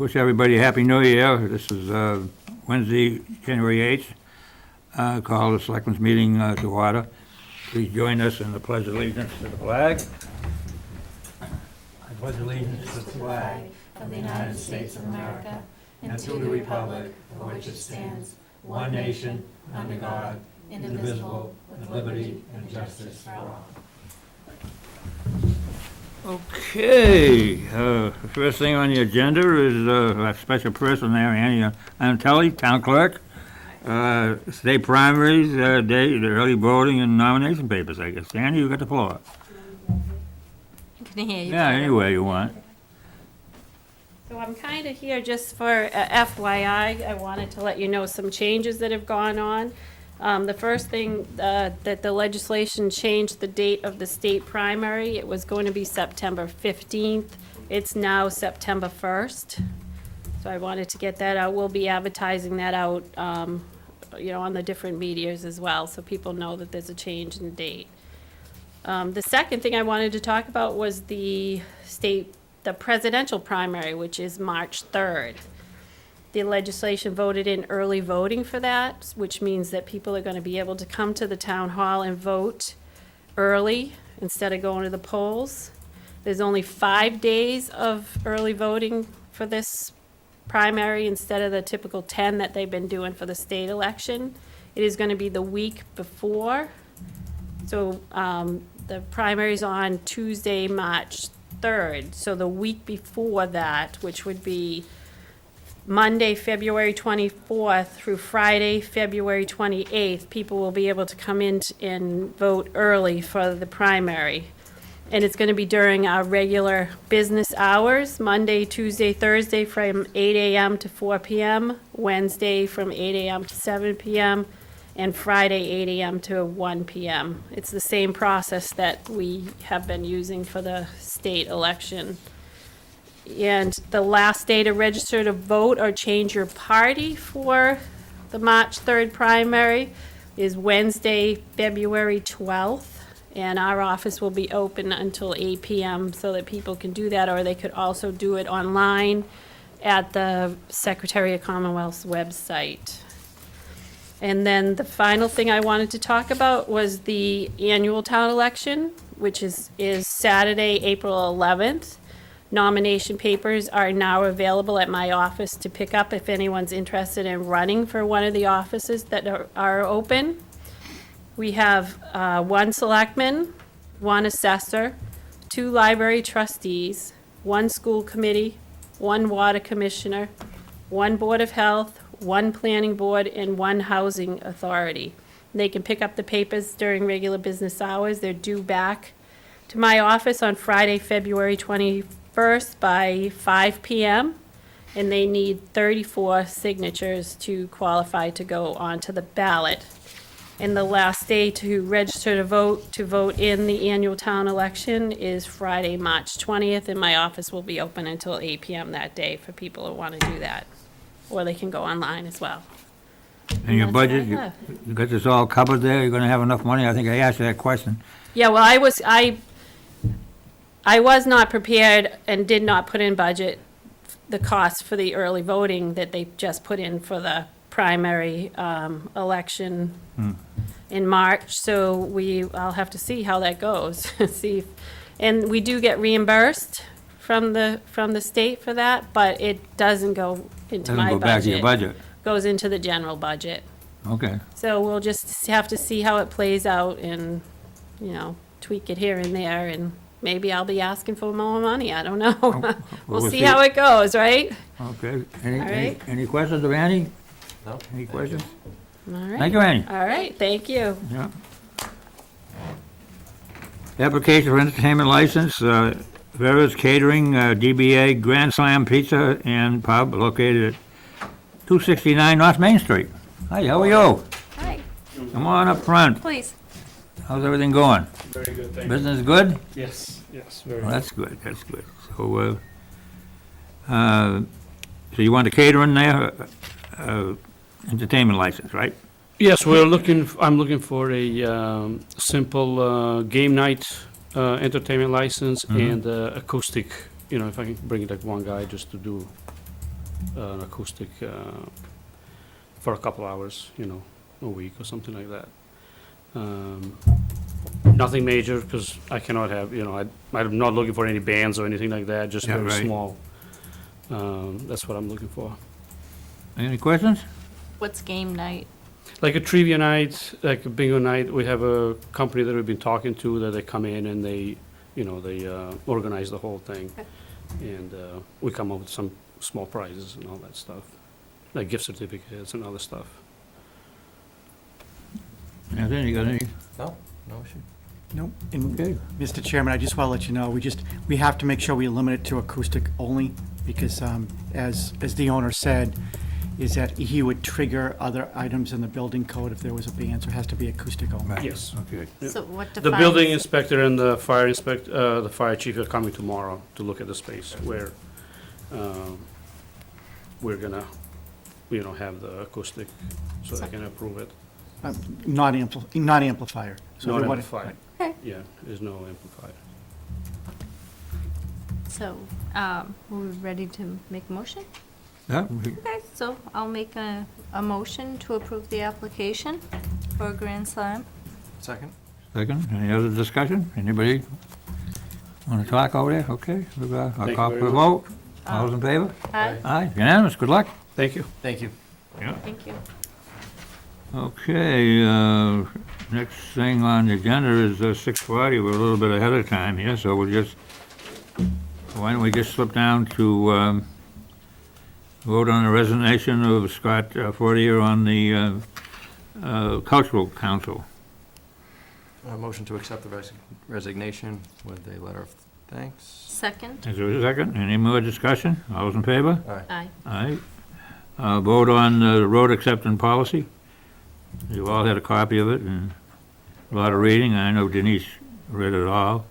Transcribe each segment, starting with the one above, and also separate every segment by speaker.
Speaker 1: Wish everybody a Happy New Year. This is Wednesday, January 8th. Call the Selectmen's meeting to order. Please join us in the Pledge of Allegiance to the flag. I pledge allegiance to the flag
Speaker 2: of the United States of America and to the republic for which it stands, one nation, under God, indivisible, with liberty and justice for all.
Speaker 1: Okay, the first thing on the agenda is a special person there, Annie Antelli, Town Clerk. State primaries, day, the early voting and nomination papers, I guess. Annie, you got the floor.
Speaker 2: Can I hear you?
Speaker 1: Yeah, any way you want.
Speaker 3: So I'm kind of here just for FYI. I wanted to let you know some changes that have gone on. The first thing that the legislation changed the date of the state primary. It was going to be September 15th. It's now September 1st. So I wanted to get that out. We'll be advertising that out, on the different medias as well, so people know that there's a change in the date. The second thing I wanted to talk about was the presidential primary, which is March 3rd. The legislation voted in early voting for that, which means that people are going to be able to come to the town hall and vote early instead of going to the polls. There's only 5 days of early voting for this primary instead of the typical 10 that they've been doing for the state election. It is going to be the week before. So the primary's on Tuesday, March 3rd. So the week before that, which would be Monday, February 24th through Friday, February 28th, people will be able to come in and vote early for the primary. And it's going to be during our regular business hours, Monday, Tuesday, Thursday from 8 a.m. to 4 p.m., Wednesday from 8 a.m. to 7 p.m., and Friday, 8 a.m. to 1 p.m. It's the same process that we have been using for the state election. And the last day to register to vote or change your party for the March 3rd primary is Wednesday, February 12th. And our office will be open until 8 p.m. so that people can do that, or they could also do it online at the Secretary of Commonwealth's website. And then the final thing I wanted to talk about was the annual town election, which is Saturday, April 11th. Nomination papers are now available at my office to pick up if anyone's interested in running for one of the offices that are open. We have one selectman, one assessor, 2 library trustees, 1 school committee, 1 water commissioner, 1 board of health, 1 planning board, and 1 housing authority. They can pick up the papers during regular business hours. They're due back to my office on Friday, February 21st by 5 p.m. and they need 34 signatures to qualify to go onto the ballot. And the last day to register to vote in the annual town election is Friday, March 20th, and my office will be open until 8 p.m. that day for people who want to do that. Or they can go online as well.
Speaker 1: And your
Speaker 3: that's what I
Speaker 1: budget,
Speaker 3: have.
Speaker 1: you got this all covered there? You're going to have enough money? I think I asked you that question.
Speaker 3: Yeah, well, I was not prepared and did not put in budget the cost for the early voting that they just put in for the primary election in March. So I'll have to see how that goes. And we do get reimbursed from the state for that, but it doesn't go into my
Speaker 1: Doesn't go back to your budget.
Speaker 3: Goes into the general budget.
Speaker 1: Okay.
Speaker 3: So we'll just have to see how it plays out and, tweak it here and there, and maybe I'll be asking for more money. I don't know. We'll see how it goes, right?
Speaker 1: Okay.
Speaker 3: All right.
Speaker 1: Any questions of Annie?
Speaker 4: No.
Speaker 1: Any questions?
Speaker 3: All right.
Speaker 1: Thank you, Annie.
Speaker 3: All right, thank you.
Speaker 1: Yeah. Application for entertainment license, Vera's Catering, DBA Grand Slam Pizza and Pub located at 269 North Main Street. Hi, how are you?
Speaker 3: Hi,
Speaker 1: Come on up front.
Speaker 3: please.
Speaker 1: How's everything going?
Speaker 5: Very good, thank you.
Speaker 1: Business good?
Speaker 5: Yes, very
Speaker 1: Well,
Speaker 5: good.
Speaker 1: that's good, that's good. So you want a catering there, entertainment license, right?
Speaker 5: Yes, I'm looking for a simple game night entertainment license and acoustic, if I can bring like one guy just to do an acoustic for a couple hours, a week or something like that. Nothing major, because I cannot have, I'm not looking for any bands or anything like that, just
Speaker 1: Yeah,
Speaker 5: very
Speaker 1: right.
Speaker 5: small. That's what I'm looking for.
Speaker 1: Any questions?
Speaker 3: What's game night?
Speaker 5: Like a trivia night, like a bingo night, we have a company that we've been talking to, that they come in and they organize the whole thing.
Speaker 3: Okay.
Speaker 5: And we come up with some small prizes and all that stuff, like gift certificates and other stuff.
Speaker 1: Anthony, you got any?
Speaker 4: No, no issue.
Speaker 2: Nope. And
Speaker 1: Okay.
Speaker 2: Mr. Chairman, I just want to let you know, we have to make sure we limit it to acoustic only, because as the owner said, is that he would trigger other items in the building code if there was a ban, so it has to be acoustic only.
Speaker 1: Right.
Speaker 5: Yes.
Speaker 1: Okay.
Speaker 5: Yeah.
Speaker 3: So what
Speaker 5: The
Speaker 3: defines?
Speaker 5: building inspector and the the fire chief are coming tomorrow to look at the space where we're gonna, have the acoustic, so they can approve it.
Speaker 2: Not amplifier. So
Speaker 5: Not
Speaker 2: we want-
Speaker 5: amplified.
Speaker 3: Okay.
Speaker 5: Yeah, there's no amplifier.
Speaker 3: So, we're ready to make a motion?
Speaker 1: Yeah,
Speaker 3: Okay, so I'll make a motion to approve the application for a Grand Slam.
Speaker 4: Second?
Speaker 1: second, any other discussion? Anybody want to talk over there? Okay, I'll
Speaker 5: you
Speaker 1: call
Speaker 5: very
Speaker 1: for a
Speaker 5: much.
Speaker 1: vote. All those in favor?
Speaker 3: Aye.
Speaker 1: Aye, unanimous, good luck.
Speaker 5: Thank you.
Speaker 4: Thank you.
Speaker 3: Thank you.
Speaker 1: Okay, next thing on the agenda is 6:40. We're a little bit ahead of time here, so why don't we just slip down to vote on the resignation of Scott Fortier on the Cultural Council.
Speaker 4: Motion to accept the resignation with a letter of thanks.
Speaker 3: Second?
Speaker 1: Is there a second? Any more discussion? All those in favor?
Speaker 3: Aye.
Speaker 1: Aye. Vote on the road acceptance policy. You all had a copy of it and a lot of reading. I know Denise read it all.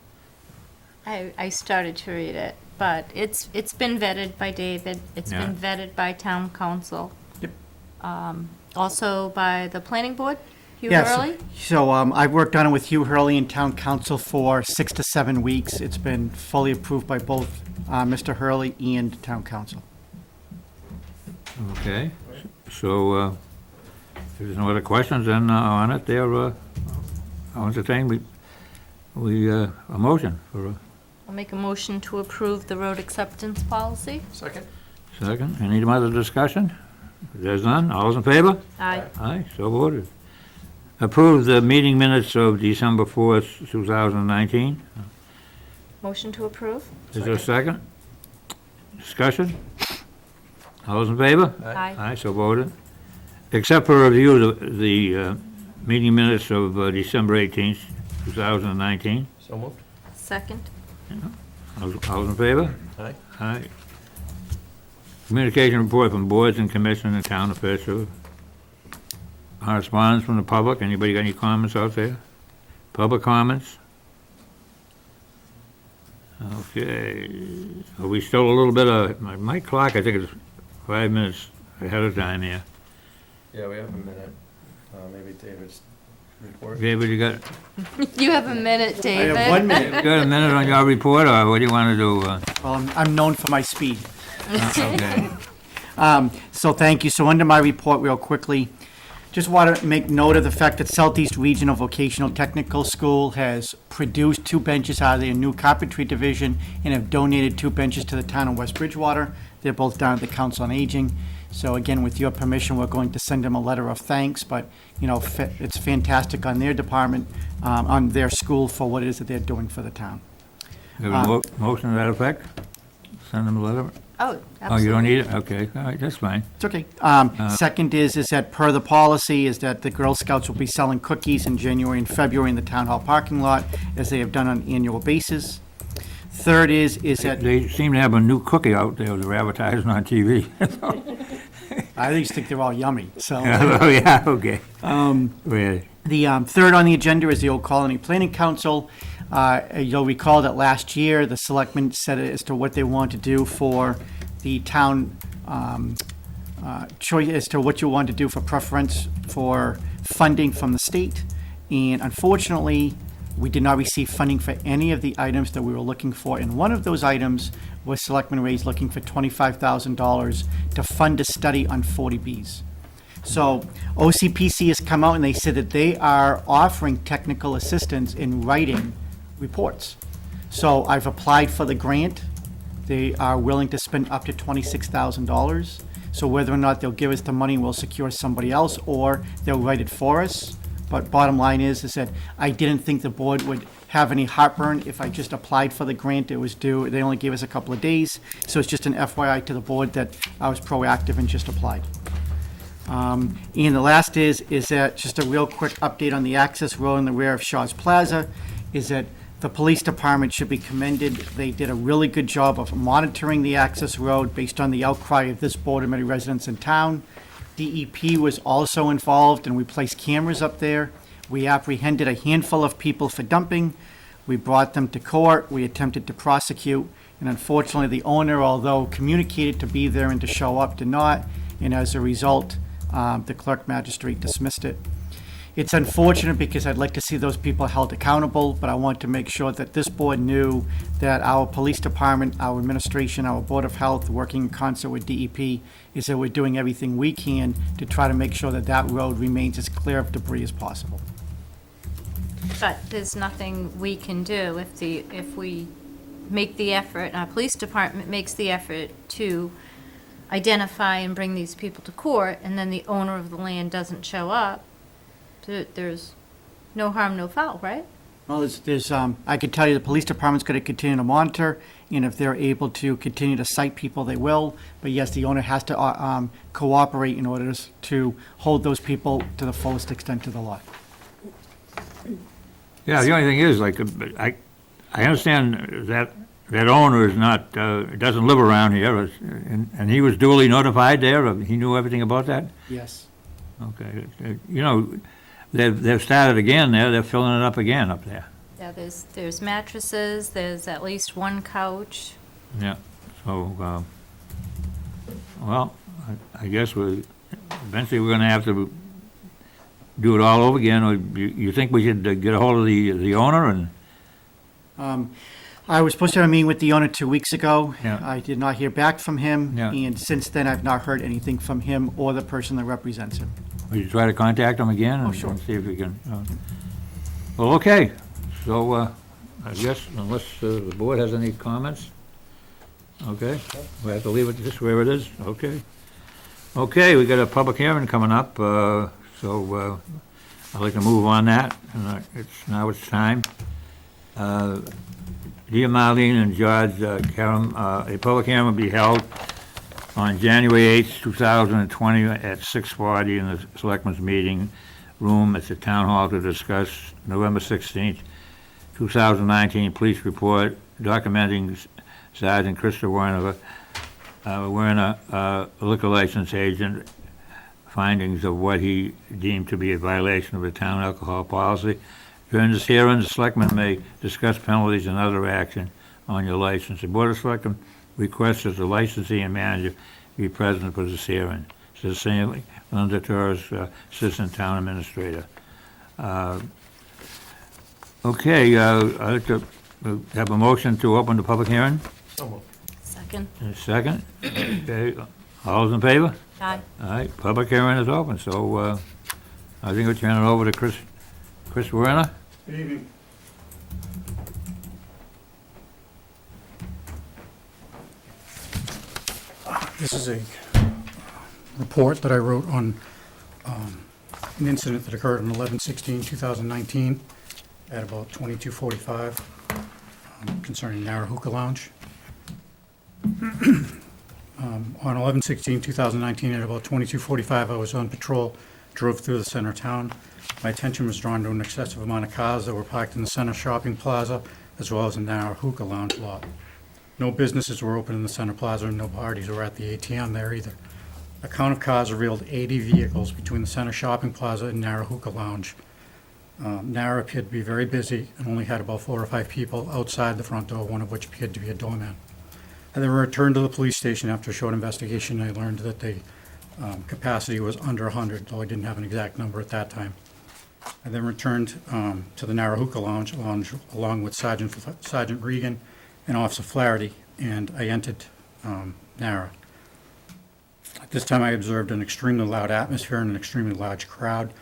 Speaker 3: I started to read it, but it's been vetted by David. It's been
Speaker 1: Yeah.
Speaker 3: vetted by town council.
Speaker 2: Yep.
Speaker 3: Also by the planning board, Hugh
Speaker 2: Yes.
Speaker 3: Hurley.
Speaker 2: So I've worked on it with Hugh Hurley and Town Council for 6 to 7 weeks. It's been fully approved by both Mr. Hurley and Town Council.
Speaker 1: Okay, so if there's no other questions then on it, I'll entertain a motion for a
Speaker 3: I'll make a motion to approve the road acceptance policy.
Speaker 4: Second?
Speaker 1: second. Any other discussion? If there's none, all those in favor?
Speaker 3: Aye.
Speaker 1: Aye, so voted. Approve the meeting minutes of December 4th, 2019.
Speaker 3: Motion to approve?
Speaker 1: Is there a second? Discussion? All those in favor?
Speaker 3: Aye.
Speaker 1: Aye, so voted. Except for review of the meeting minutes of December 18th, 2019.
Speaker 4: So moved?
Speaker 3: Second?
Speaker 1: All those in favor?
Speaker 4: Aye.
Speaker 1: Aye. Communication report from boards and commissions and town officials. Correspondence from the public. Anybody got any comments out there? Public comments? Okay. Are we still a little bit my clock, I think it's 5 minutes ahead of time here.
Speaker 4: Yeah, we have a minute. Maybe David's report.
Speaker 1: David, you got
Speaker 3: You have a minute, David.
Speaker 2: minute.
Speaker 1: a minute on your report, or what do you want to do?
Speaker 2: Well, I'm known for my speed.
Speaker 1: Okay.
Speaker 2: So thank you. So under my report, real quickly, just want to make note of the fact that Southeast Regional Vocational Technical School has produced 2 benches out of their new carpentry division and have donated 2 benches to the town of West Bridgewater. They're both down at the Council on Aging. So again, with your permission, we're going to send them a letter of thanks, but, it's fantastic on their department, on their school for what it is that they're doing for the town.
Speaker 1: You have a motion to that effect? Send them a letter?
Speaker 3: Oh,
Speaker 1: Oh, you don't
Speaker 3: absolutely.
Speaker 1: need it? Okay, all right, that's fine.
Speaker 2: It's okay. Second is that per the policy, is that the Girl Scouts will be selling cookies in January and February in the town hall parking lot, as they have done on an annual basis. Third is that,
Speaker 1: They seem to have a new cookie out there they're advertising on TV.
Speaker 2: I just think they're all yummy, so.
Speaker 1: Oh, yeah, okay. Really?
Speaker 2: The third on the agenda is the Old Colony Planning Council. You'll recall that last year, the selectmen said as to what they want to do for the town, choice as to what you want to do for preference for funding from the state. And unfortunately, We did not receive funding for any of the items that we were looking for, and one of those items was Selectman Ray's looking for $25,000 to fund a study on 40Bs. So OCPC has come out and they said that they are offering technical assistance in writing reports. So I've applied for the grant. They are willing to spend up to $26,000. So whether or not they'll give us the money, we'll secure somebody else, or they'll write it for us. But bottom line is that I didn't think the board would have any heartburn if I just applied for the grant. It was due, they only gave us a couple of days. So it's just an FYI to the board that I was proactive and just applied. And the last is that, just a real quick update on the access road in the rear of Shaw's Plaza, is that the police department should be commended. They did a really good job of monitoring the access road based on the outcry of this board and many residents in town. DEP was also involved, and we placed cameras up there. We apprehended a handful of people for dumping. We brought them to court. We attempted to prosecute, and unfortunately, the owner, although communicated to be there and to show up, did not, and as a result, the clerk magistrate dismissed it. It's unfortunate because I'd like to see those people held accountable, but I want to make sure that this board knew that our police department, our administration, our Board of Health, working in concert with DEP, is that we're doing everything we can to try to make sure that that road remains as clear of debris as possible.
Speaker 6: But there's nothing we can do if we make the effort, our police department makes the effort to identify and bring these people to court, and then the owner of the land doesn't show up. There's no harm, no foul, right?
Speaker 2: Well, I could tell you the police department's going to continue to monitor, and if they're able to continue to cite people, they will. But yes, the owner has to cooperate in order to hold those people to the fullest extent of the law.
Speaker 1: Yeah, the only thing is, like, I understand that owner is not, doesn't live around here, and he was duly notified there, he knew everything about that?
Speaker 2: Yes.
Speaker 1: Okay, you know, they've started again there, they're filling it up again up there.
Speaker 6: Yeah, there's mattresses, there's at least one couch.
Speaker 1: Yeah, so, well, I guess eventually we're gonna have to do it all over again, or you think we should get a hold of the owner and?
Speaker 2: I was supposed to have a meeting with the owner 2 weeks ago.
Speaker 1: Yeah.
Speaker 2: I did not hear back from him,
Speaker 1: Yeah.
Speaker 2: and since then, I've not heard anything from him or the person that represents him.
Speaker 1: Will you try to contact him again?
Speaker 2: Oh, sure.
Speaker 1: And see if we can, well, okay, so, I guess unless the board has any comments, okay, we have to leave it just where it is, okay. Okay, we got a public hearing coming up, so, I'd like to move on that, and now it's time. Dear Marlene and George Karam, a public hearing will be held on January 8th, 2020 at 6:40 in the Selectmen's Meeting Room at the Town Hall to discuss November 16th, 2019 police report documenting Sergeant Christopher Werner, liquor license agent, findings of what he deemed to be a violation of the town alcohol policy. During this hearing, the selectmen may discuss penalties and other action on your license. The Board of Selectmen requests that the licensee and manager be present for this hearing. Sincerely, Linda Torres, Assistant Town Administrator. Okay, I'd like to have a motion to open the public hearing.
Speaker 4: So moved.
Speaker 6: Second.
Speaker 1: And a second. Okay, all those in favor?
Speaker 6: Aye.
Speaker 1: All right, public hearing is open, so I think we'll turn it over to Chris Werner.
Speaker 7: Good evening. This is a report that I wrote on an incident that occurred on 11/16/2019 at about 22:45 concerning Narrow Hookah Lounge. On 11/16/2019 at about 22:45, I was on patrol, drove through the center of town. My attention was drawn to an excessive amount of cars that were parked in the center shopping plaza, as well as in Narrow Hookah Lounge lot. No businesses were open in the center plaza, and no parties were at the ATM there either. A count of cars revealed 80 vehicles between the center shopping plaza and Narrow Hookah Lounge. Narrow appeared to be very busy and only had about 4 or 5 people outside the front door, one of which appeared to be a doorman. I then returned to the police station after a short investigation. I learned that the capacity was under 100, though I didn't have an exact number at that time. I then returned to the Narrahooka Lounge along with Sergeant Regan and Officer Flaherty, and I entered Narra. At this time, I observed an extremely loud atmosphere and an extremely large crowd.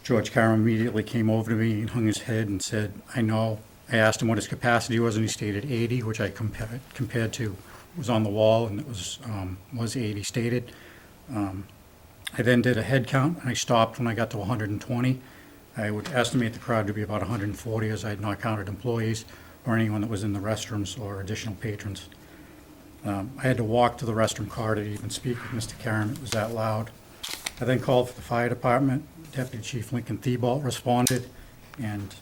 Speaker 7: George Carroll immediately came over to me and hung his head and said, "I know." I asked him what his capacity was, and he stated 80, which I compared to was on the wall, and it was 80 stated. I then did a head count, and I stopped when I got to 120. I would estimate the crowd to be about 140, as I had not counted employees or anyone that was in the restrooms or additional patrons. I had to walk to the restroom corridor to even speak with Mr. Karam. It was that loud. I then called for the fire department. Deputy Chief Lincoln Thibault responded, and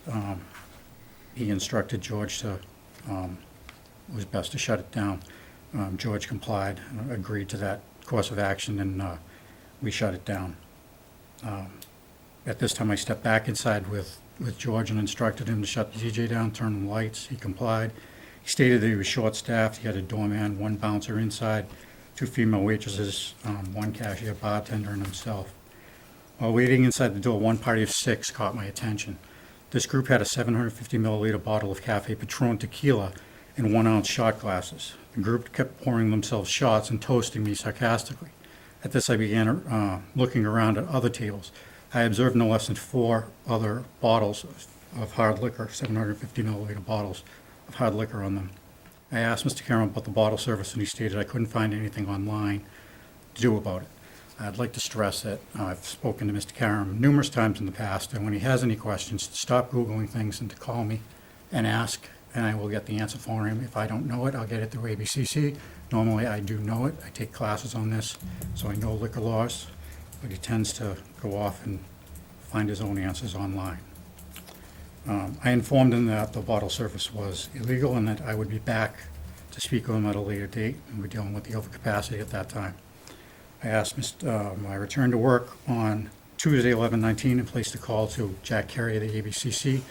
Speaker 7: he instructed George to, it was best to shut it down. George complied, agreed to that course of action, and we shut it down. At this time, I stepped back inside with George and instructed him to shut the DJ down, turn on the lights. He complied. He stated that he was short-staffed. He had a doorman, one bouncer inside, 2 female waitresses, 1 cashier, bartender, and himself. While waiting inside the door, one party of 6 caught my attention. This group had a 750 milliliter bottle of Cafe Patron tequila in 1-ounce shot glasses. The group kept pouring themselves shots and toasting me sarcastically. At this, I began looking around at other tables. I observed no less than 4 other bottles of hard liquor, 750 milliliter bottles of hard liquor on them. I asked Mr. Karam about the bottle service, and he stated I couldn't find anything online to do about it. I'd like to stress that I've spoken to Mr. Karam numerous times in the past, and when he has any questions, to stop Googling things and to call me and ask, and I will get the answer for him. If I don't know it, I'll get it through ABCC. Normally, I do know it. I take classes on this, so I know liquor laws, but he tends to go off and find his own answers online. I informed him that the bottle service was illegal and that I would be back to speak with him at a later date, and we're dealing with the overcapacity at that time. I returned to work on Tuesday, 11/19, and placed a call to Jack Carey of the ABCC,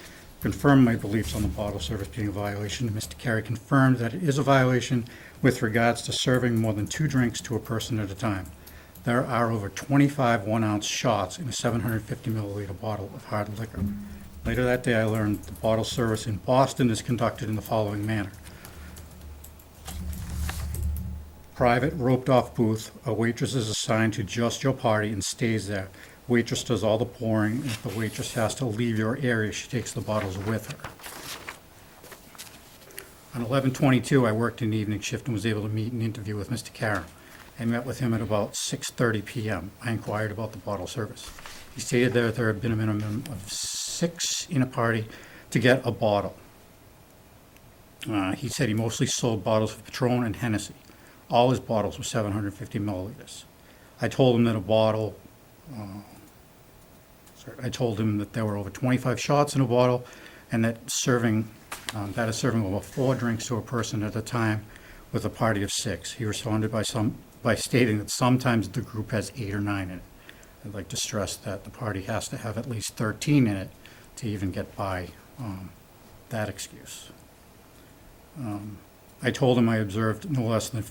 Speaker 7: confirmed my beliefs on the bottle service being a violation. Mr. Carey confirmed that it is a violation with regards to serving more than 2 drinks to a person at a time. There are over 25 1-ounce shots in a 750 milliliter bottle of hard liquor. Later that day, I learned the bottle service in Boston is conducted in the following manner. Private roped-off booth, a waitress is assigned to just your party and stays there. Waitress does all the pouring. If the waitress has to leave your area, she takes the bottles with her. On 11/22, I worked an evening shift and was able to meet and interview with Mr. Karam. I met with him at about 6:30 p.m. I inquired about the bottle service. He stated that there had been a minimum of 6 in a party to get a bottle. He said he mostly sold bottles of Patron and Hennessy. All his bottles were 750 milliliters. I told him that there were over 25 shots in a bottle, and that is serving over 4 drinks to a person at a time with a party of 6. He responded by stating that sometimes the group has 8 or 9 in it. I'd like to stress that the party has to have at least 13 in it to even get by that excuse. I told him I observed no less than,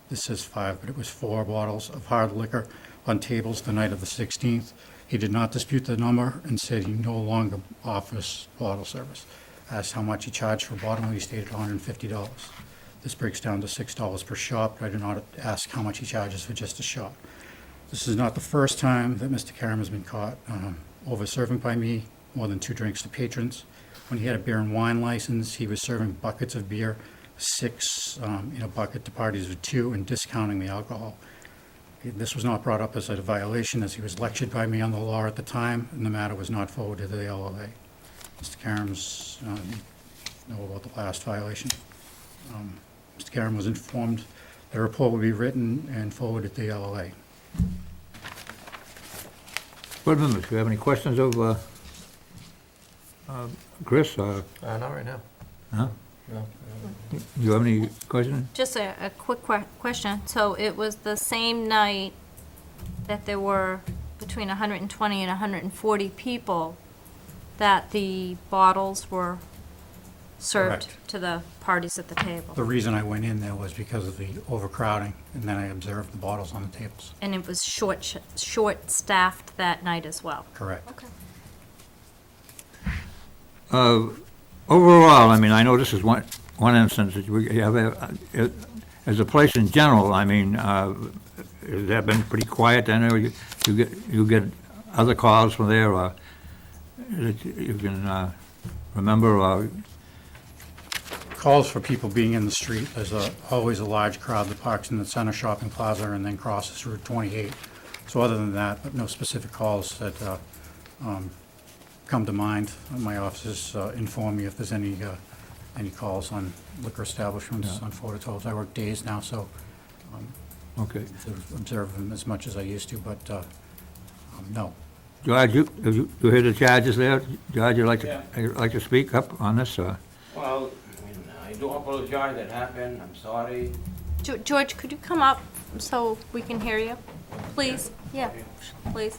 Speaker 7: this says 5, but it was 4 bottles of hard liquor on tables the night of the 16th. He did not dispute the number and said he no longer offers bottle service. I asked how much he charged for a bottle, and he stated $150. This breaks down to $6 per shot, but I did not ask how much he charges for just a shot. This is not the first time that Mr. Karam has been caught over-serving by me, more than 2 drinks to patrons. When he had a beer and wine license, he was serving buckets of beer, 6 in a bucket to parties of 2, and discounting the alcohol. This was not brought up as a violation, as he was lectured by me on the law at the time, and the matter was not forwarded to the LLA. Mr. Karam's know about the last violation. Mr. Karam was informed that a report would be written and forwarded to the LLA.
Speaker 1: Board members, do you have any questions of Chris?
Speaker 4: Not right now.
Speaker 1: Huh?
Speaker 4: No.
Speaker 1: Do you have any questions?
Speaker 6: Just a quick question. So it was the same night that there were between 120 and 140 people that the bottles were served
Speaker 7: Correct.
Speaker 6: to the parties at the table?
Speaker 7: The reason I went in there was because of the overcrowding, and then I observed the bottles on the tables.
Speaker 6: And it was short-staffed that night as well?
Speaker 7: Correct.
Speaker 6: Okay.
Speaker 1: Overall, I mean, I know this is one instance that we have, as a place in general, I mean, has that been pretty quiet then, or you get other calls from there, or that you can remember, or?
Speaker 7: Calls for people being in the street. There's always a large crowd that parks in the center shopping plaza and then crosses Route 28. So other than that, no specific calls that come to mind. My offices inform me if there's any calls on liquor establishments on Florida tolls. I work days now, so
Speaker 1: Okay.
Speaker 7: observe them as much as I used to, but no.
Speaker 1: George, you hear the charges there? George, you'd like to speak up on this, or?
Speaker 8: Well, I do apologize that happened, I'm sorry.
Speaker 6: George, could you come up so we can hear you? Please, yeah, please.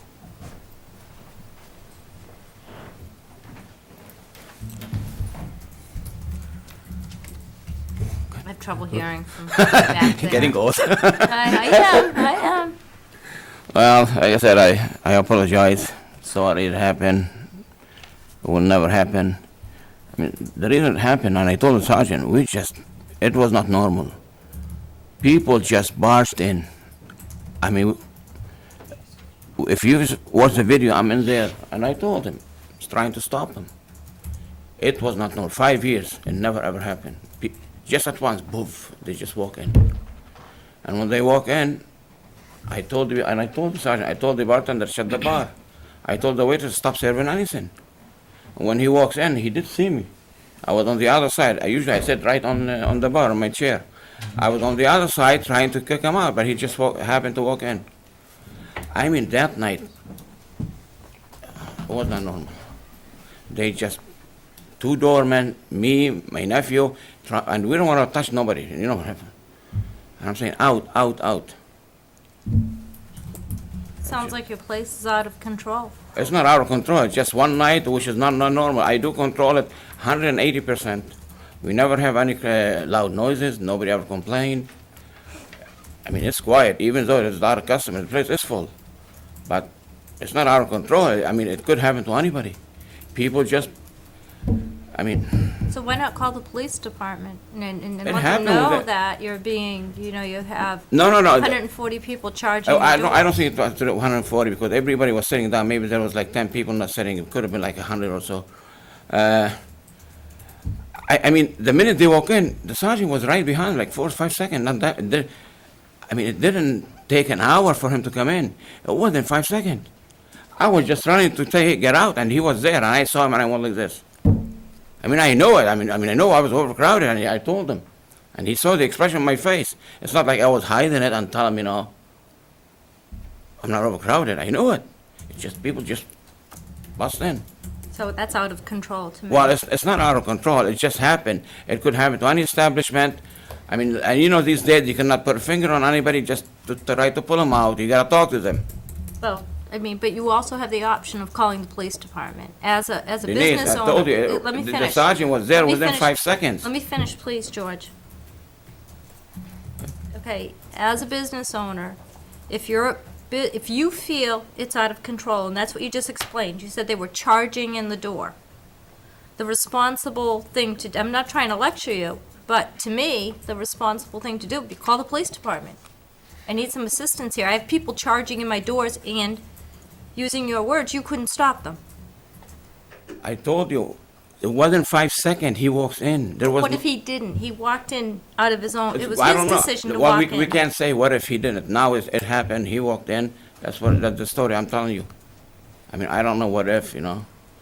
Speaker 6: I have trouble hearing from back there.
Speaker 8: Getting old.
Speaker 6: I am.
Speaker 8: Well, like I said, I apologize. Sorry it happened. It will never happen. I mean, the reason it happened, and I told the sergeant, it was not normal. People just barged in. I mean, if you watch the video, I'm in there, and I told him, I was trying to stop them. It was not normal. 5 years, it never ever happened. Just at once, boof, they just walk in. And when they walk in, I told the sergeant, I told the bartender, shut the bar. I told the waiter to stop serving anything. And when he walks in, he did see me. I was on the other side. I sit right on the bar, on my chair. I was on the other side trying to kick him out, but he just happened to walk in. I mean, that night, it was not normal. They just, 2 doormen, me, my nephew, and we don't want to touch nobody. You know what happened? And I'm saying, out, out, out.
Speaker 6: Sounds like your place is out of control.
Speaker 8: It's not out of control. It's just one night, which is not normal. I do control it 180%. We never have any loud noises. Nobody ever complained. I mean, it's quiet, even though there's a lot of customers. The place is full. But it's not out of control. I mean, it could happen to anybody. People just, I mean,
Speaker 6: So why not call the police department and let them
Speaker 8: happened
Speaker 6: know
Speaker 8: with
Speaker 6: that you're being, you have
Speaker 8: no.
Speaker 6: 140 people charging
Speaker 8: I
Speaker 6: your door?
Speaker 8: don't think it was to the 140 because everybody was sitting down. Maybe there was like 10 people not sitting. It could have been like 100 or so. I mean, the minute they walk in, the sergeant was right behind, like 4 or 5 seconds. Not that. I mean, it didn't take an hour for him to come in. It wasn't 5 seconds. I was just running to say, hey, get out, and he was there, and I saw him, and I went like this. I mean, I know it. I know I was overcrowded, and I told him. And he saw the expression on my face. It's not like I was hiding it and telling him, I'm not overcrowded. I know it. It's just people just bust in.
Speaker 6: So that's out of control to me.
Speaker 8: Well, it's not out of control. It just happened. It could happen to any establishment. I mean, and these days you cannot put a finger on anybody just to try to pull them out. You got to talk to them.
Speaker 6: Well, but you also have the option of calling the police department. As a
Speaker 8: Denise,
Speaker 6: business
Speaker 8: I
Speaker 6: owner.
Speaker 8: told you,
Speaker 6: Let me
Speaker 8: the
Speaker 6: finish.
Speaker 8: sergeant was there
Speaker 6: Let me
Speaker 8: within
Speaker 6: finish.
Speaker 8: 5 seconds.
Speaker 6: Let me finish, please, George. Okay, as a business owner, if you feel it's out of control, and that's what you just explained, you said they were charging in the door. The responsible thing I'm not trying to lecture you, but to me, the responsible thing to do would be call the police department. I need some assistance here. I have people charging in my doors and, using your words, you couldn't stop them.
Speaker 8: I told you, it wasn't 5 seconds. He walks in. There was.
Speaker 6: What if he didn't? He walked in out of his own, it was
Speaker 8: I
Speaker 6: his
Speaker 8: don't know.
Speaker 6: decision to
Speaker 8: Well,
Speaker 6: walk
Speaker 8: we
Speaker 6: in.
Speaker 8: can't say what if he didn't. Now it happened. He walked in. That's the story I'm telling you. I mean, I don't know what if.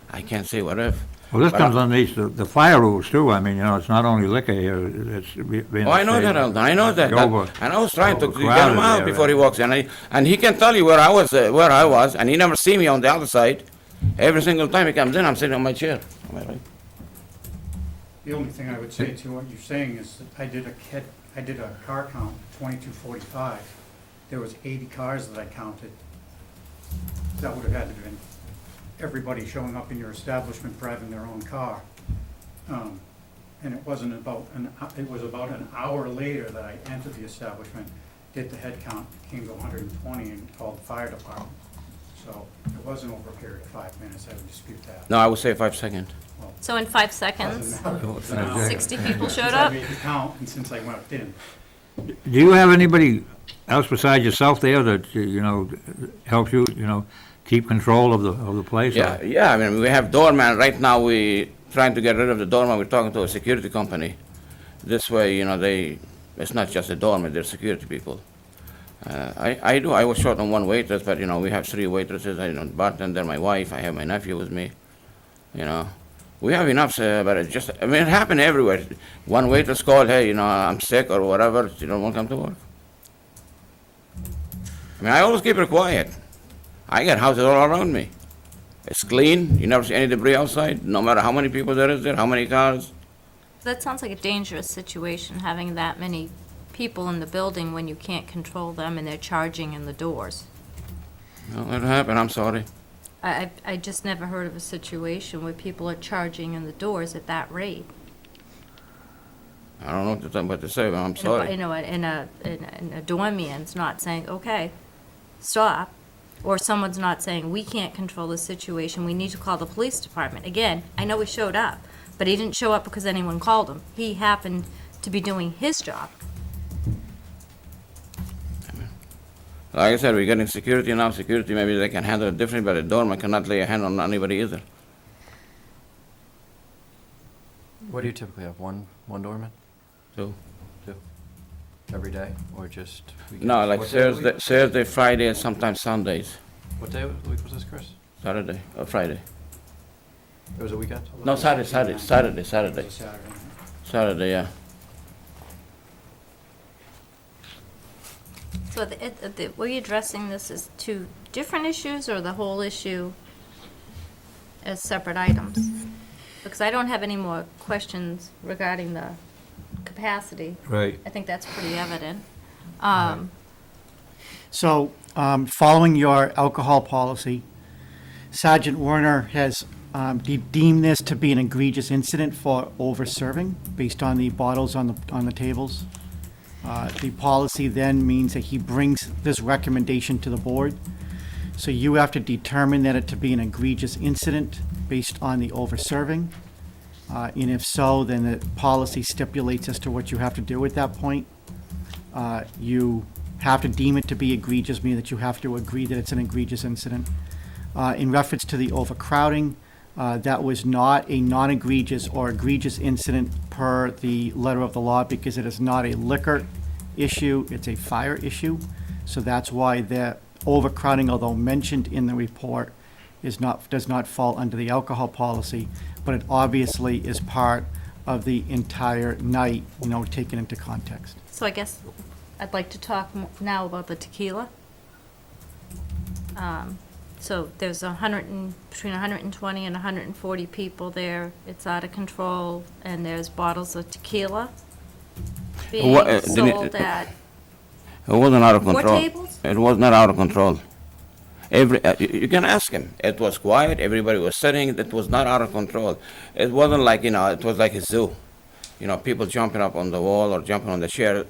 Speaker 8: I can't say what if.
Speaker 1: Well, this
Speaker 8: But
Speaker 1: comes underneath the fire rules too. I mean, it's not only liquor here, it's being.
Speaker 8: Oh, I know that, Eldon. I know that.
Speaker 1: Over-
Speaker 8: And I was trying to get him
Speaker 1: overcrowded
Speaker 8: out
Speaker 1: there,
Speaker 8: before he walks in. And he can tell you where I was, and he never see me on the other side. Every single time he comes in, I'm sitting on my chair. Am I right?
Speaker 7: The only thing I would say to what you're saying is that I did a car count, 2245. There was 80 cars that I counted. That would have had to have been everybody showing up in your establishment driving their own car. And it was about an hour later that I entered the establishment, did the head count, came to 120 and called the fire department. So it wasn't over a period of 5 minutes, I would dispute that.
Speaker 8: No, I would say 5 seconds.
Speaker 6: So in 5 seconds,
Speaker 7: Doesn't matter.
Speaker 6: 60 people showed
Speaker 7: I
Speaker 6: up?
Speaker 7: made the count, and since I went in,
Speaker 1: Do you have anybody else besides yourself there that, helps you, keep control of the place?
Speaker 8: Yeah, yeah, I mean, we have doorman, right now we trying to get rid of the doorman, we're talking to a security company. This way, it's not just a doorman, they're security people. I was short on one waitress, but, we have 3 waitresses, bartender, my wife, I have my nephew with me, We have enough, but it happened everywhere. One waitress called, hey, I'm sick or whatever, you don't want to come to work. I always keep it quiet. I got houses all around me. It's clean, you never see any debris outside, no matter how many people there is there, how many cars.
Speaker 6: That sounds like a dangerous situation, having that many people in the building when you can't control them and they're charging in the doors.
Speaker 8: Well, it happened, I'm sorry.
Speaker 6: I just never heard of a situation where people are charging in the doors at that rate.
Speaker 8: I don't know what to say, but I'm
Speaker 6: And
Speaker 8: sorry.
Speaker 6: a doorman's not saying, okay, stop, or someone's not saying, we can't control the situation, we need to call the police department. Again, I know he showed up, but he didn't show up because anyone called him. He happened to be doing his job.
Speaker 8: Like I said, we're getting security now. Security, maybe they can handle it differently, but a doorman cannot lay a hand on anybody either.
Speaker 4: What do you typically have, one doorman?
Speaker 8: So,
Speaker 4: Two? Every day, or just weekends?
Speaker 8: no, like
Speaker 4: What day of the
Speaker 8: Thursday, Friday, and sometimes Sundays.
Speaker 4: week? What day of the week was this, Chris?
Speaker 8: Saturday or Friday.
Speaker 4: It was a weekend?
Speaker 8: No, Saturday.
Speaker 7: it was a Saturday.
Speaker 8: Saturday, yeah.
Speaker 6: So were you addressing this as 2 different issues or the whole issue as separate items? Because I don't have any more questions regarding the capacity.
Speaker 1: Right.
Speaker 6: I think that's pretty evident.
Speaker 2: So, following your alcohol policy, Sergeant Werner has deemed this to be an egregious incident for over-serving based on the bottles on the tables. The policy then means that he brings this recommendation to the board. So you have to determine that it to be an egregious incident based on the over-serving. And if so, then the policy stipulates as to what you have to do at that point. You have to deem it to be egregious, meaning that you have to agree that it's an egregious incident. In reference to the overcrowding, that was not a non-egregious or egregious incident per the letter of the law because it is not a liquor issue, it's a fire issue. So that's why the overcrowding, although mentioned in the report, does not fall under the alcohol policy, but it obviously is part of the entire night, taken into context.
Speaker 6: So I guess I'd like to talk now about the tequila. So there's between 120 and 140 people there. It's out of control, and there's bottles of tequila being sold at
Speaker 8: It wasn't out of
Speaker 6: 4
Speaker 8: control.
Speaker 6: tables?
Speaker 8: It was not out of control. You can ask him. It was quiet. Everybody was sitting. It was not out of control. It wasn't like, it was like a zoo. People jumping up on the wall or jumping on the chair.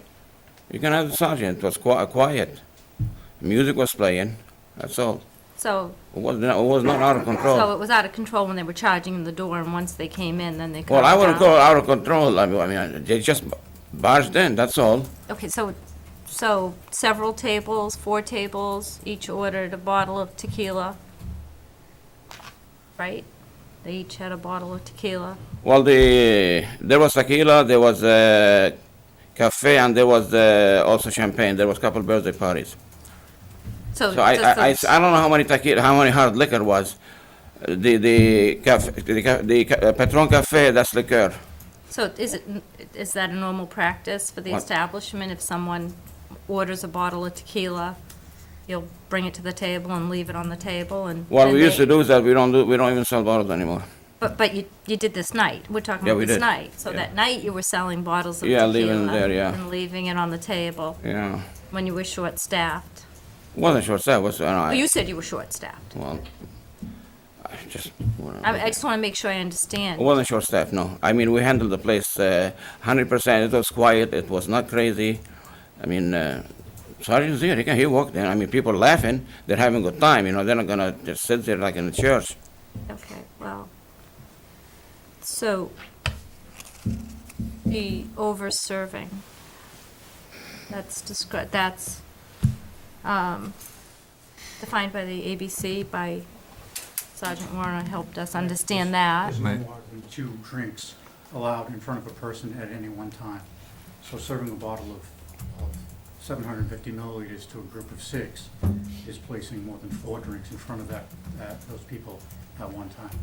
Speaker 8: You can ask the sergeant. It was quiet. Music was playing. That's all.
Speaker 6: So,
Speaker 8: It was not out of control.
Speaker 6: so it was out of control when they were charging in the door, and once they came in, then they
Speaker 8: Well, I
Speaker 6: calmed
Speaker 8: wouldn't
Speaker 6: down.
Speaker 8: call it out of control. I mean, they just barged in. That's all.
Speaker 6: Okay, so several tables, 4 tables, each ordered a bottle of tequila, right? They each had a bottle of tequila.
Speaker 8: Well, there was tequila, there was cafe, and there was also champagne. There was a couple birthday parties.
Speaker 6: So,
Speaker 8: So I don't know how many tequila, how many hard liquor was. The Patron Cafe, that's liquor.
Speaker 6: so is that a normal practice for the
Speaker 8: What?
Speaker 6: establishment? If someone orders a bottle of tequila, you'll bring it to the table and leave it on the table and.
Speaker 8: What
Speaker 6: then
Speaker 8: we used
Speaker 6: they-
Speaker 8: to do is that we don't even sell bottles anymore.
Speaker 6: But you did this night. We're talking
Speaker 8: Yeah,
Speaker 6: about
Speaker 8: we
Speaker 6: this
Speaker 8: did.
Speaker 6: night. So
Speaker 8: Yeah.
Speaker 6: that night you were selling bottles of
Speaker 8: Yeah,
Speaker 6: tequila.
Speaker 8: leaving it there, yeah.
Speaker 6: And leaving it on the table
Speaker 8: Yeah,
Speaker 6: when you were short-staffed.
Speaker 8: wasn't short staff. Was
Speaker 6: Well, you said you were short-staffed.
Speaker 8: well, I just.
Speaker 6: I just want to make sure I
Speaker 8: It
Speaker 6: understand.
Speaker 8: wasn't short staff, no. I mean, we handled the place 100%. It was quiet. It was not crazy. I mean, sergeant's here, he walked in. I mean, people laughing, they're having a good time, you know, they're not gonna just sit there like in a church.
Speaker 6: Okay, well, so the over-serving, that's defined by the ABC, by Sergeant Warner helped us understand that.
Speaker 7: There's
Speaker 1: Right.
Speaker 7: no more than 2 drinks allowed in front of a person at any one time. So serving a bottle of 750 milliliters to a group of 6 is placing more than 4 drinks in front of those people at one time.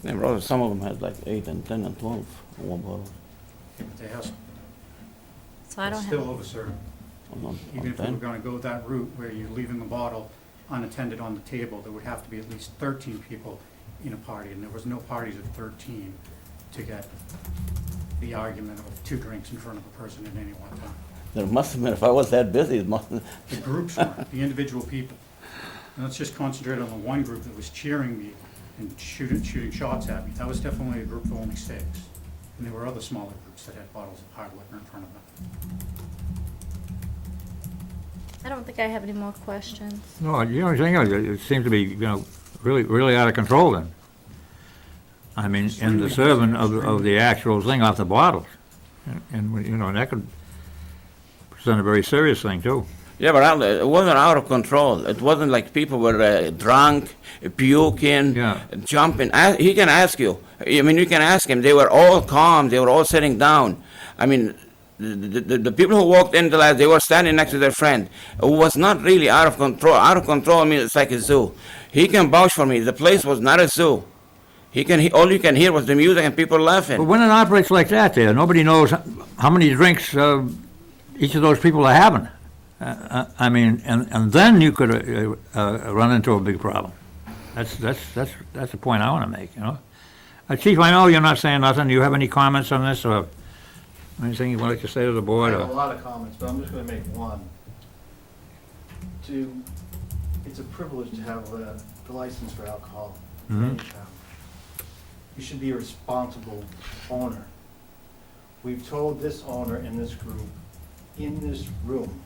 Speaker 8: Yeah, bro, some of them had like 8 and 10 and 12 in one bottle.
Speaker 7: But they have,
Speaker 6: So I don't
Speaker 7: still
Speaker 6: have,
Speaker 7: over serving.
Speaker 8: On
Speaker 7: Even if we were
Speaker 8: 10.
Speaker 7: gonna go that route where you're leaving the bottle unattended on the table, there would have to be at least 13 people in a party, and there was no parties of 13 to get the argument of 2 drinks in front of a person at any one time.
Speaker 8: There must have been, if I was that busy, it must have.
Speaker 7: The groups weren't, the individual people. And let's just concentrate on the one group that was cheering me and shooting shots at me. That was definitely a group of only 6. And there were other smaller groups that had bottles of hard liquor in front of them.
Speaker 6: I don't think I have any more questions.
Speaker 1: No, you know, it seems to be, you know, really out of control then. I mean, in the serving of the actual thing off the bottles. And, you know, that could present a very serious thing too.
Speaker 8: Yeah, but it wasn't out of control. It wasn't like people were drunk, puking,
Speaker 1: Yeah.
Speaker 8: jumping. He can ask you. I mean, you can ask him. They were all calm. They were all sitting down. I mean, the people who walked in the last, they were standing next to their friend. It was not really out of control. Out of control, I mean, it's like a zoo. He can vouch for me. The place was not a zoo. All you can hear was the music and people
Speaker 1: But
Speaker 8: laughing.
Speaker 1: when it operates like that there, nobody knows how many drinks each of those people are having. I mean, and then you could run into a big problem. That's the point I want to make, you know. Chief, I know you're not saying nothing. Do you have any comments on this, or anything you wanted to say to the
Speaker 9: I
Speaker 1: board?
Speaker 9: have a
Speaker 1: Or?
Speaker 9: lot of comments, but I'm just gonna make one. It's a privilege to have the license for alcohol in
Speaker 1: Mhm.
Speaker 9: any town. You should be a responsible owner. We've told this owner and this group in this room,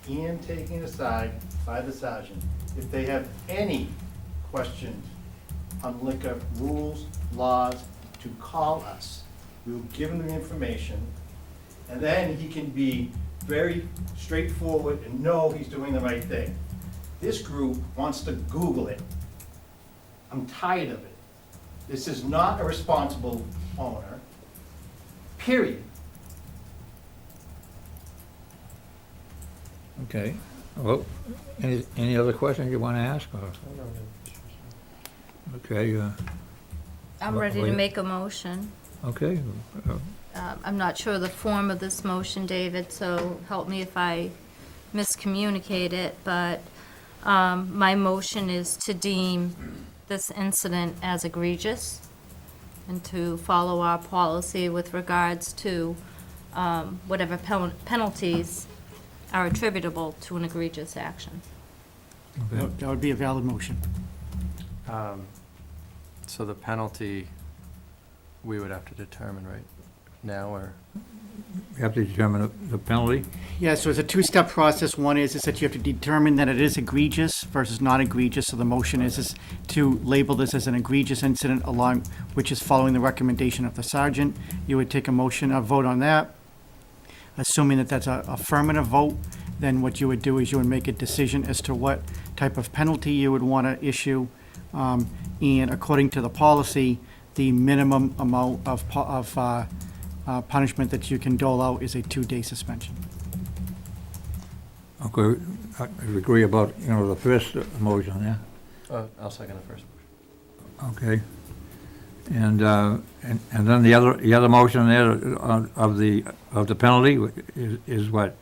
Speaker 9: and taken aside by the sergeant, if they have any questions on liquor rules, laws, to call us. We'll give him the information, and then he can be very straightforward and know he's doing the right thing. This group wants to Google it. I'm tired of it. This is not a responsible owner, period.
Speaker 1: Okay. Well, any other questions you want to ask? Or? Okay.
Speaker 6: I'm
Speaker 1: Well,
Speaker 6: ready to
Speaker 1: wait.
Speaker 6: make a motion.
Speaker 1: Okay.
Speaker 6: I'm not sure the form of this motion, David, so help me if I miscommunicate it, but my motion is to deem this incident as egregious and to follow our policy with regards to whatever penalties are attributable to an egregious action.
Speaker 1: Okay.
Speaker 2: That would be a valid motion.
Speaker 4: So the penalty, we would have to determine right now, or?
Speaker 1: You have to determine the penalty.
Speaker 2: Yeah, so it's a 2-step process. One is that you have to determine that it is egregious versus not egregious. So the motion is to label this as an egregious incident along, which is following the recommendation of the sergeant. You would take a vote on that. Assuming that that's an affirmative vote, then what you would do is you would make a decision as to what type of penalty you would want to issue. And according to the policy, the minimum amount of punishment that you can dole out is a 2-day suspension.
Speaker 1: Okay. I agree about, you know, the first motion, yeah?
Speaker 4: I'll second the first motion.
Speaker 1: Okay. And then the other motion there of the penalty is what?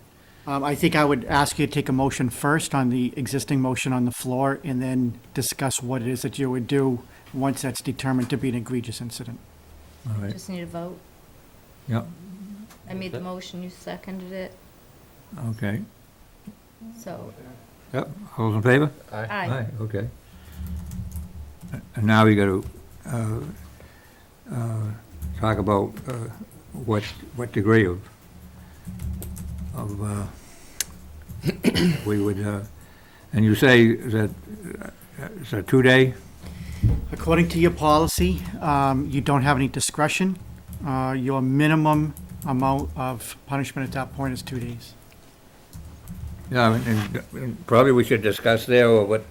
Speaker 2: I think I would ask you to take a motion first on the existing motion on the floor and then discuss what it is that you would do once that's determined to be an egregious incident.
Speaker 1: All right.
Speaker 6: Just need a vote.
Speaker 1: Yep.
Speaker 6: I made the motion, you seconded it,
Speaker 1: Okay.
Speaker 6: so,
Speaker 1: Yep. All those in favor?
Speaker 6: aye.
Speaker 1: Okay. And now we got to talk about what degree of we would, and you say that it's a 2-day?
Speaker 2: According to your policy, you don't have any discretion. Your minimum amount of punishment at that point is 2 days.
Speaker 1: Yeah, and probably we should discuss there what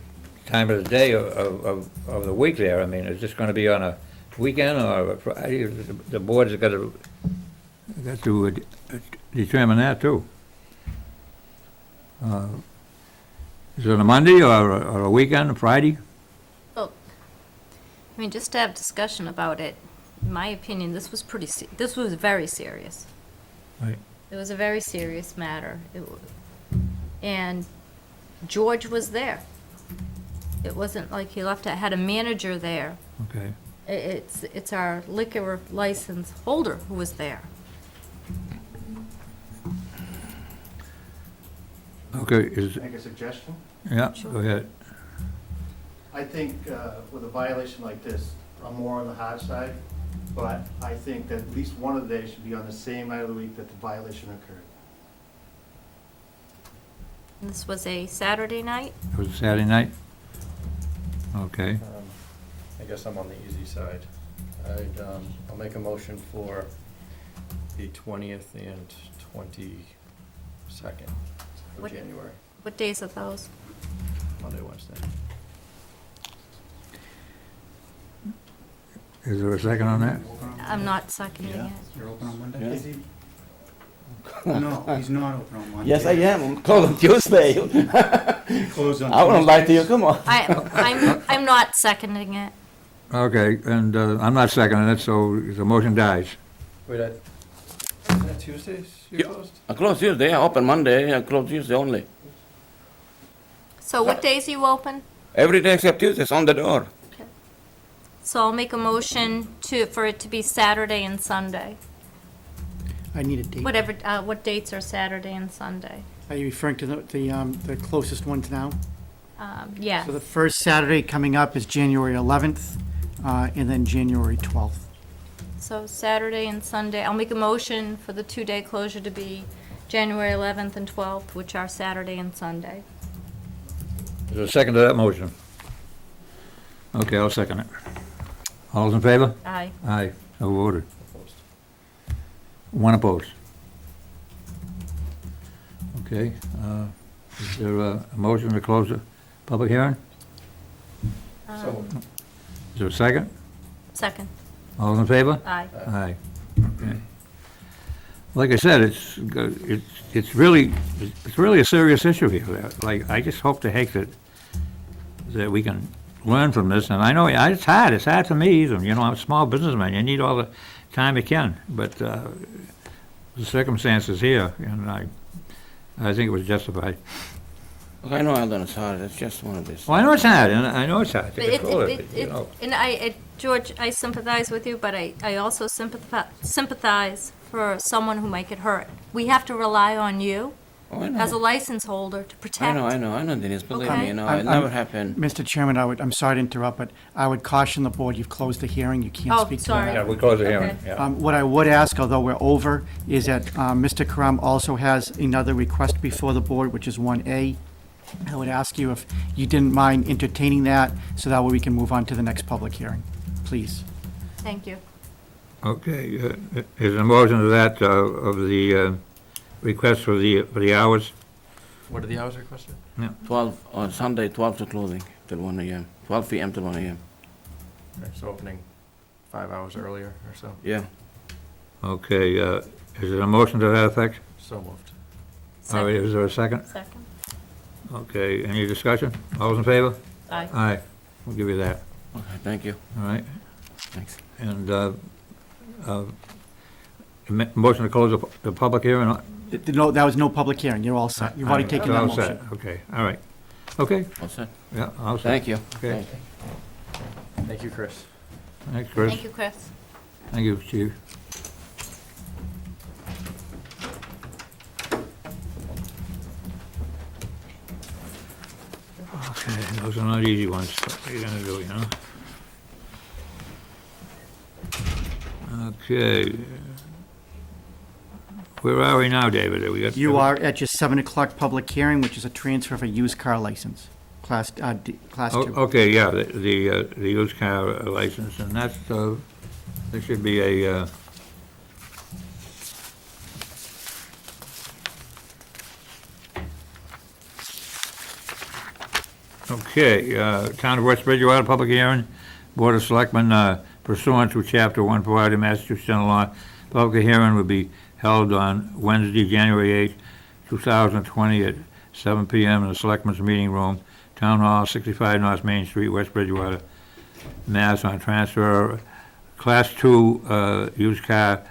Speaker 1: time of the day of the week there. I mean, is this gonna be on a weekend or a Friday? The board's got to determine that too. Is it on a Monday or a weekend, a Friday?
Speaker 6: Well, I mean, just to have discussion about it, in my opinion, this was this was very serious.
Speaker 1: Right.
Speaker 6: It was a very serious matter. And George was there. It wasn't like he left it, had a manager there.
Speaker 1: Okay.
Speaker 6: It's our liquor license holder who was there.
Speaker 1: Okay,
Speaker 9: Make a suggestion?
Speaker 1: yeah, go ahead.
Speaker 9: I think with a violation like this, I'm more on the hard side, but I think that at least one of the days should be on the same night of the week that the violation occurred.
Speaker 6: This was a Saturday night.
Speaker 1: It was a Saturday night? Okay,
Speaker 4: I guess I'm on the easy side. I'll make a motion for the 20th and 22nd of
Speaker 6: What-
Speaker 4: January,
Speaker 6: What days are those?
Speaker 4: Monday, Wednesday.
Speaker 1: is there a second on that?
Speaker 6: I'm not seconding it.
Speaker 7: You're open on Monday?
Speaker 8: Yeah.
Speaker 9: Is he,
Speaker 7: No, he's not open on Monday.
Speaker 8: Yes, I am. I'm closed on Tuesday.
Speaker 7: He closed on
Speaker 8: I wouldn't lie to you.
Speaker 7: Tuesdays.
Speaker 8: Come on.
Speaker 6: I'm not seconding it.
Speaker 1: Okay, and I'm not seconding it, so the motion dies.
Speaker 4: Wait, isn't that Tuesdays you're
Speaker 8: Yeah.
Speaker 4: closed?
Speaker 8: I close Tuesday. I open Monday. I close Tuesday only.
Speaker 6: So what days are you open?
Speaker 8: Every day except Tuesday. It's on the door.
Speaker 6: So I'll make a motion for it to be Saturday and Sunday.
Speaker 2: I need a date.
Speaker 6: Whatever, what dates are Saturday and Sunday?
Speaker 2: Are you referring to the closest ones now?
Speaker 6: Yeah,
Speaker 2: So the first Saturday coming up is January 11th, and then January 12th.
Speaker 6: so Saturday and Sunday. I'll make a motion for the 2-day closure to be January 11th and 12th, which are Saturday and Sunday.
Speaker 1: Is there a second to that motion? Okay, I'll second it. All those in favor?
Speaker 6: Aye.
Speaker 1: Aye, so voted.
Speaker 4: Opposed.
Speaker 1: One opposed. Okay, is there a motion to close the public hearing?
Speaker 4: So,
Speaker 1: Is there a second?
Speaker 6: Second.
Speaker 1: All those in favor?
Speaker 6: Aye.
Speaker 1: Aye. Okay. Like I said, it's really a serious issue here. Like, I just hope to heck that we can learn from this, and I know it's hard for me either, you know, I'm a small businessman, you need all the time you can, but the circumstances here, and I think it was justified.
Speaker 8: Look, I know Eldon is hard. It's just one of these.
Speaker 1: Well, I know it's hard, and I know it's hard to
Speaker 6: But
Speaker 1: control it, you know.
Speaker 6: and George, I sympathize with you, but I also sympathize for someone who might get hurt. We have to rely on you
Speaker 8: Oh, I know.
Speaker 6: as a license holder to protect.
Speaker 8: I know, Denise. Believe
Speaker 6: Okay.
Speaker 8: me, you know,
Speaker 2: I'm-
Speaker 8: it never happened.
Speaker 2: Mr. Chairman, I'm sorry to interrupt, but I would caution the board, you've closed the hearing, you can't
Speaker 6: Oh,
Speaker 2: speak to
Speaker 6: sorry.
Speaker 1: Yeah,
Speaker 2: that.
Speaker 1: we close the hearing,
Speaker 6: Okay.
Speaker 1: yeah.
Speaker 2: What I would ask, although we're over, is that Mr. Karam also has another request before the board, which is 1A. I would ask you if you didn't mind entertaining that, so that way we can move on to the next public hearing, please.
Speaker 6: Thank you.
Speaker 1: Okay, is there a motion to that, of the request for the hours?
Speaker 4: what are the hours requested?
Speaker 8: 12 on Sunday, 12 to closing till 1 a.m. 12 p.m. till 1 a.m.
Speaker 4: Okay, so opening 5 hours earlier or so?
Speaker 8: Yeah.
Speaker 1: Okay, is there a motion to that effect?
Speaker 4: So moved.
Speaker 1: All right, is there a second?
Speaker 6: Second.
Speaker 1: Okay, any discussion? All those in favor?
Speaker 6: Aye.
Speaker 1: Aye, we'll give you that,
Speaker 8: Okay, thank you.
Speaker 1: all right?
Speaker 8: Thanks.
Speaker 1: And, motion to close the public hearing?
Speaker 2: No, that was no public hearing, you're all set, you've already taken that
Speaker 1: All set.
Speaker 2: motion.
Speaker 1: Okay, all right. Okay,
Speaker 8: All set.
Speaker 1: yeah, all set.
Speaker 8: Thank you.
Speaker 1: Okay,
Speaker 4: Thank you, Chris.
Speaker 1: thanks, Chris.
Speaker 6: Thank you, Chris.
Speaker 1: Thank you, Chief. Okay, those are not easy ones. What are you gonna do, you know? Okay. Where are we now, David? Have we got?
Speaker 2: You are at your 7 o'clock public hearing, which is a transfer of a used car license, Class 2.
Speaker 1: Okay, yeah, the used car license, and that's, there should be a, okay, Town of West Bridgewater, public hearing, Board of Selectmen pursuant to Chapter 140 Massachusetts General Law. Public hearing will be held on Wednesday, January 8, 2020 at 7 PM in the Selectmen's Meeting Room, Town Hall, 65 North Main Street, West Bridgewater, Mass. On transfer Class 2 used car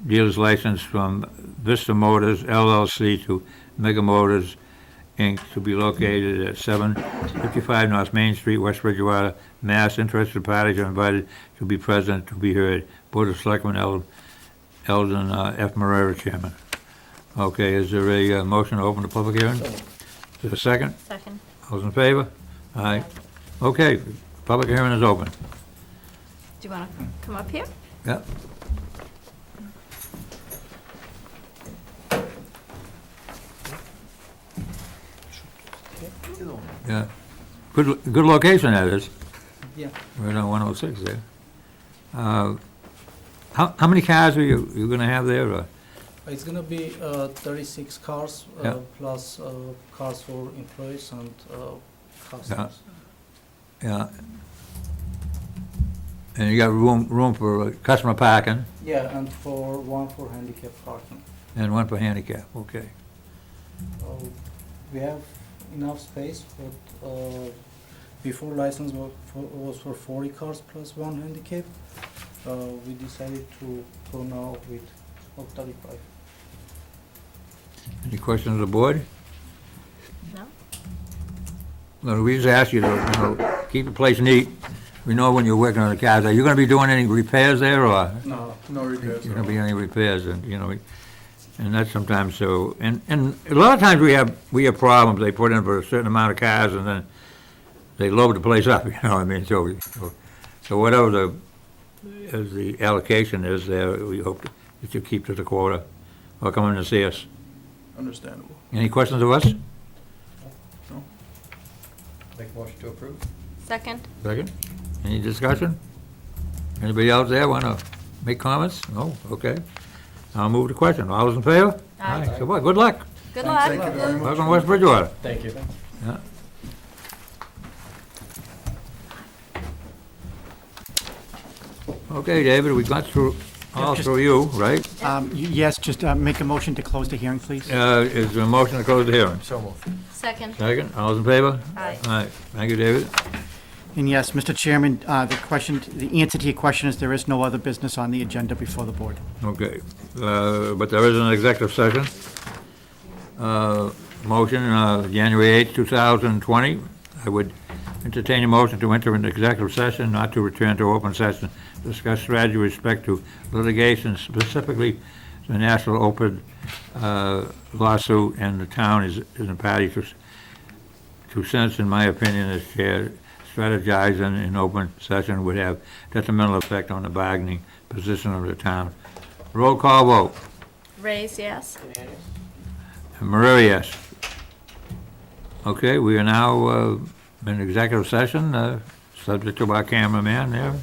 Speaker 1: dealer's license from Vista Motors LLC to Mega Motors Inc. to be located at 755 North Main Street, West Bridgewater, Mass. Interested parties are invited to be present, to be heard. Board of Selectmen, Eldon F. Marrera, Chairman. Okay, is there a motion to open the public hearing? Is there a second?
Speaker 6: Second.
Speaker 1: All those in favor? Aye. Okay, public hearing is open.
Speaker 6: Do you want to come up here?
Speaker 1: Yep. Yeah. Good location that is.
Speaker 10: Yeah.
Speaker 1: Right on 106 there. How many cars are you gonna have there?
Speaker 10: It's gonna be 36 cars
Speaker 1: Yeah.
Speaker 10: plus cars for employees and customers.
Speaker 1: Yeah. And you got room for customer parking
Speaker 10: Yeah, and one for handicap parking.
Speaker 1: and one for handicap, okay.
Speaker 10: We have enough space, but before license was for 40 cars plus one handicap. We decided to go now with 35.
Speaker 1: Any questions of the board?
Speaker 6: No?
Speaker 1: No, we just ask you to, keep the place neat. We know when you're working on the cars. Are you gonna be doing any repairs there, or?
Speaker 10: No repairs.
Speaker 1: There's gonna be any repairs, and, and that's sometimes so, and a lot of times we have problems, they put in for a certain amount of cars, and then they load the place up, what I mean, so whatever the allocation is there, we hope that you keep to the quota, or come in and see us.
Speaker 10: Understandable.
Speaker 1: Any questions of us?
Speaker 4: Make a motion to approve?
Speaker 6: Second?
Speaker 1: Second? Any discussion? Anybody out there wanna make comments? No? Okay. I'll move the question. All those in favor?
Speaker 6: Aye.
Speaker 1: So what, good luck.
Speaker 6: Good luck.
Speaker 10: Thank you very much.
Speaker 1: Welcome to West Bridgewater.
Speaker 4: Thank you.
Speaker 1: Yeah. Okay, David, we got through, all
Speaker 2: just-
Speaker 1: through you, right?
Speaker 2: Yes, just make a motion to close the hearing, please.
Speaker 1: Is there a motion to close the hearing?
Speaker 4: So moved.
Speaker 6: Second?
Speaker 1: Second, all those in favor?
Speaker 6: Aye.
Speaker 1: All right, thank you, David.
Speaker 2: And yes, Mr. Chairman, the answer to your question is there is no other business on the agenda before the board.
Speaker 1: Okay, but there is an executive session. Motion, January 8th, 2020. I would entertain a motion to enter into executive session, not to return to open session, discuss strategy with respect to litigation, specifically the national opioid lawsuit, and the town is a party to since, in my opinion, as chair, strategizing in open session would have detrimental effect on the bargaining position of the town. Roll call vote.
Speaker 6: Raise yes?
Speaker 1: Maria, yes. Okay, we are now in executive session, subject to our cameraman there.